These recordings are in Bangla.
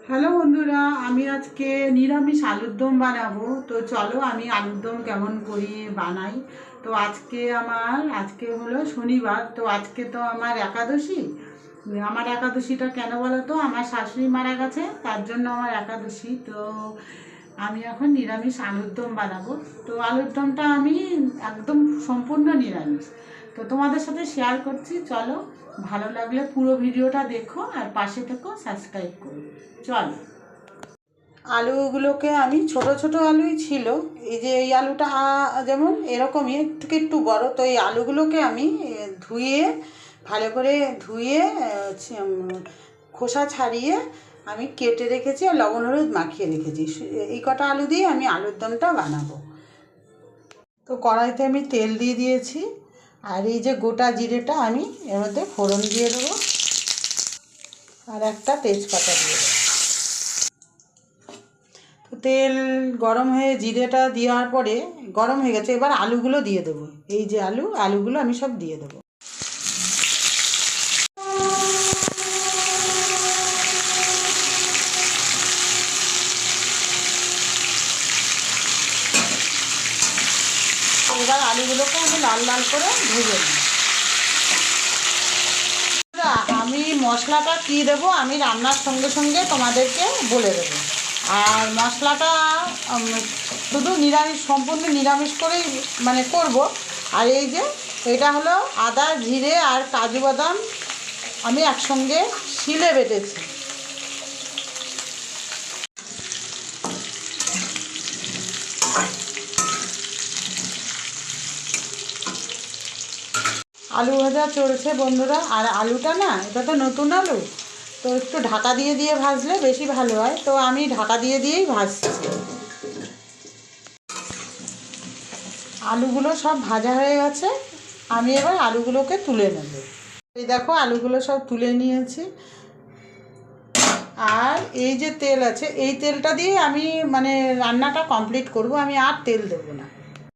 হ্যালো বন্ধুরা, আমি আজকে নিরামিষ আলুর দম বানাবো। তো চলো আমি আলুর দম কেমন করি বানাই। তো আজকে হলো শনিবার। তো আজকে তো আমার একাদশী। আমার একাদশীটা কেন বলো তো, আমার শাশুড়ি মারা গেছে, তার জন্য আমার একাদশী। তো আমি এখন নিরামিষ আলুর দম বানাবো। তো আলুর দমটা আমি একদম সম্পূর্ণ নিরামিষ। তো তোমাদের সাথে শেয়ার করছি, চলো। ভালো লাগলে পুরো ভিডিওটা দেখো আর পাশে থেকো, সাবস্ক্রাইব করো। চলো, আলুগুলোকে আমি ছোট ছোট আলুই ছিল। এই যে এই আলুটা যেমন এরকমই একটু একটু বড়। তো এই আলুগুলোকে আমি ধুয়ে ভালো করে ধুয়ে খোসা ছাড়িয়ে আমি কেটে রেখেছি আর লবণ হলুদ মাখিয়ে রেখেছি। এই কটা আলু দিয়ে আমি আলুর দমটা বানাবো। তো কড়াইতে আমি তেল দিয়ে দিয়েছি, আর এই যে গোটা জিরেটা আমি এর মধ্যে ফোড়ন দিয়ে দেবো, আর একটা তেজপাতা দিয়ে দেবো। তেল গরম হয়ে জিরেটা দেওয়ার পরে গরম হয়ে গেছে, এবার আলুগুলো দিয়ে দেবো। এই যে আলুগুলো আমি সব দিয়ে দেবো। এবার আলুগুলোকে আমি লাল লাল করে ভেজে নিই। আমি মশলাটা কী দেবো আমি রান্নার সঙ্গে সঙ্গে তোমাদেরকে বলে দেবো। আর মশলাটা শুধু নিরামিষ, সম্পূর্ণ নিরামিষ করেই মানে করব। আর এই যে এটা হলো আদা, জিরে আর কাজু বাদাম আমি একসঙ্গে শিলে বেটেছি। আলু ভাজা চলছে বন্ধুরা। আর আলুটা না, এটা তো নতুন আলু, তো একটু ঢাকা দিয়ে দিয়ে ভাজলে বেশি ভালো হয়। তো আমি ঢাকা দিয়ে দিয়েই ভাজছি। আলুগুলো সব ভাজা হয়ে গেছে, আমি এবার আলুগুলোকে তুলে নেব। এই দেখো আলুগুলো সব তুলে নিয়েছি। আর এই যে তেল আছে, এই তেলটা দিয়ে আমি মানে রান্নাটা কমপ্লিট করব, আমি আর তেল দেবো না।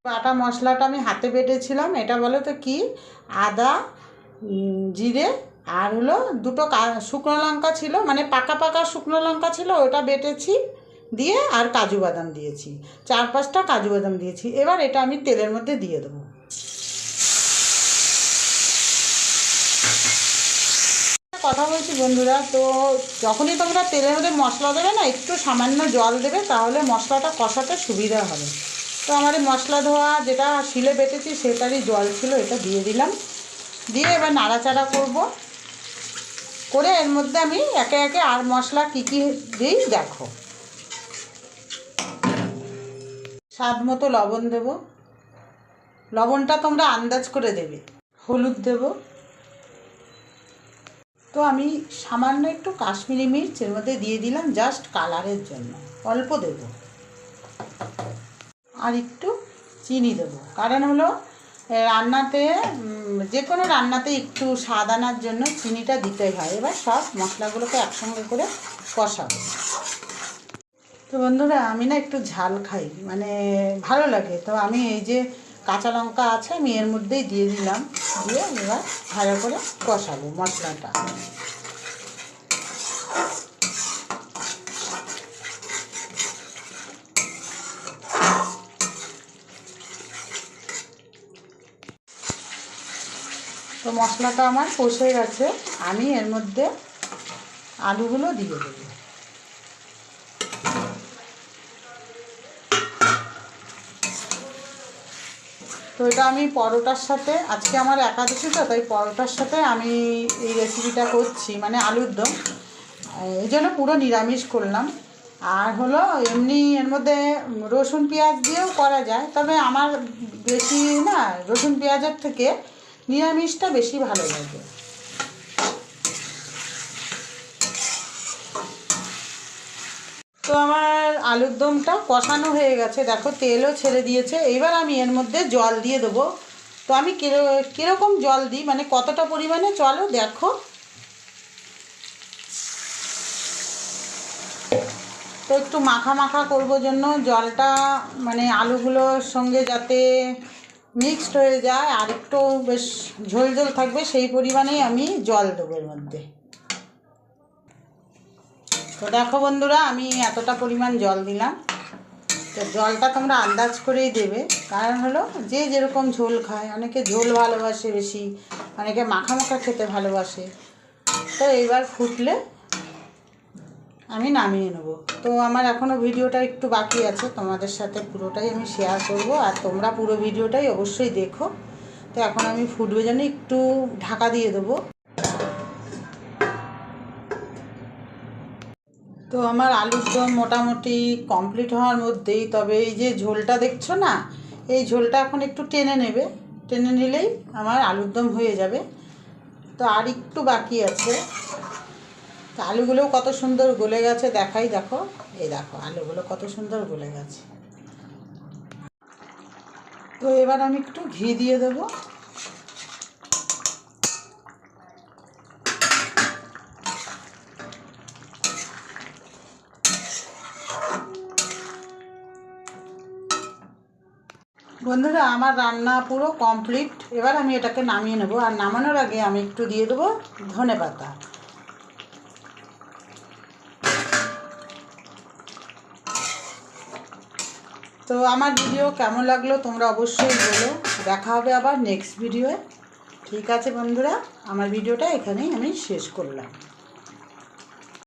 বাটা মশলাটা আমি হাতে বেটেছিলাম, এটা বলো তো কি, আদা, জিরে আর হলো দুটো শুকনো লঙ্কা ছিল, মানে পাকা পাকা শুকনো লঙ্কা ছিল, ওটা বেটেছি দিয়ে আর কাজু বাদাম দিয়েছি, 4-5টা কাজু বাদাম দিয়েছি। এবার এটা আমি তেলের মধ্যে দিয়ে দেবো। কথা বলছি বন্ধুরা, তো যখনই তোমরা তেলের মধ্যে মশলা দেবে না, একটু সামান্য জল দেবে, তাহলে মশলাটা কষাতে সুবিধা হবে। তো আমার এই মশলা ধোয়া যেটা শিলে বেটেছি সেটারই জল ছিল, এটা দিয়ে দিলাম। দিয়ে এবার নাড়াচাড়া করব, করে এর মধ্যে আমি একে একে আর মশলা কী কী দিই দেখো। স্বাদ মতো লবণ দেব, লবণটা তোমরা আন্দাজ করে দেবে। হলুদ দেব। তো আমি সামান্য একটু কাশ্মীরি মির্চ এর মধ্যে দিয়ে দিলাম, জাস্ট কালারের জন্য, অল্প দেব। আর একটু চিনি দেবো, কারণ হলো রান্নাতে, যে কোনো রান্নাতে একটু স্বাদ আনার জন্য চিনিটা দিতেই হয়। এবার সব মশলাগুলোকে একসঙ্গে করে কষাবো। তো বন্ধুরা, আমি না একটু ঝাল খাই, মানে ভালো লাগে। তো আমি এই যে কাঁচা লঙ্কা আছে, আমি এর মধ্যেই দিয়ে দিলাম, দিয়ে এবার ভালো করে কষাবো মশলাটা। তো মশলাটা আমার কষে গেছে, আমি এর মধ্যে আলুগুলো দিয়ে দেবো। তো এটা আমি পরোটার সাথে, আজকে আমার একাদশী তো, তাই পরোটার সাথে আমি এই রেসিপিটা করছি, মানে আলুর দম। এই জন্য পুরো নিরামিষ করলাম। আর হলো এমনি এর মধ্যে রসুন পেঁয়াজ দিয়েও করা যায়, তবে আমার বেশি না, রসুন পেঁয়াজের থেকে নিরামিষটা বেশি ভালো লাগে। তো আমার আলুর দমটা কষানো হয়ে গেছে, দেখো তেলও ছেড়ে দিয়েছে। এবার আমি এর মধ্যে জল দিয়ে দেবো। তো আমি কীরকম জল দিই, মানে কতটা পরিমাণে, চলো দেখো। তো একটু মাখা মাখা করবো জন্য জলটা, মানে আলুগুলোর সঙ্গে যাতে মিক্সড হয়ে যায় আর একটু বেশ ঝোল ঝোল থাকবে, সেই পরিমাণেই আমি জল দেবো এর মধ্যে। তো দেখো বন্ধুরা, আমি এতটা পরিমাণ জল দিলাম। তো জলটা তোমরা আন্দাজ করেই দেবে, কারণ হলো যে যেরকম ঝোল খায়, অনেকে ঝোল ভালোবাসে বেশি, অনেকে মাখা মাখা খেতে ভালোবাসে। তো এইবার ফুটলে আমি নামিয়ে নেব। তো আমার এখনও ভিডিওটা একটু বাকি আছে, তোমাদের সাথে পুরোটাই আমি শেয়ার করব, আর তোমরা পুরো ভিডিওটাই অবশ্যই দেখো। তো এখন আমি ফুটবে জন্য একটু ঢাকা দিয়ে দেবো। তো আমার আলুর দম মোটামুটি কমপ্লিট হওয়ার মধ্যেই, তবে এই যে ঝোলটা দেখছো না, এই ঝোলটা এখন একটু টেনে নেবে, টেনে নিলেই আমার আলুর দম হয়ে যাবে। তো আর একটু বাকি আছে। তো আলুগুলোও কত সুন্দর গলে গেছে, দেখাই, দেখো, এই দেখো আলুগুলো কত সুন্দর গলে গেছে। তো এবার আমি একটু ঘি দিয়ে দেবো। বন্ধুরা, আমার রান্না পুরো কমপ্লিট। এবার আমি এটাকে নামিয়ে নেব, আর নামানোর আগে আমি একটু দিয়ে দেবো ধনেপাতা। তো আমার ভিডিও কেমন লাগলো তোমরা অবশ্যই বলো। দেখা হবে আবার নেক্সট ভিডিওয়ে। ঠিক আছে বন্ধুরা, আমার ভিডিওটা এখানেই আমি শেষ করলাম।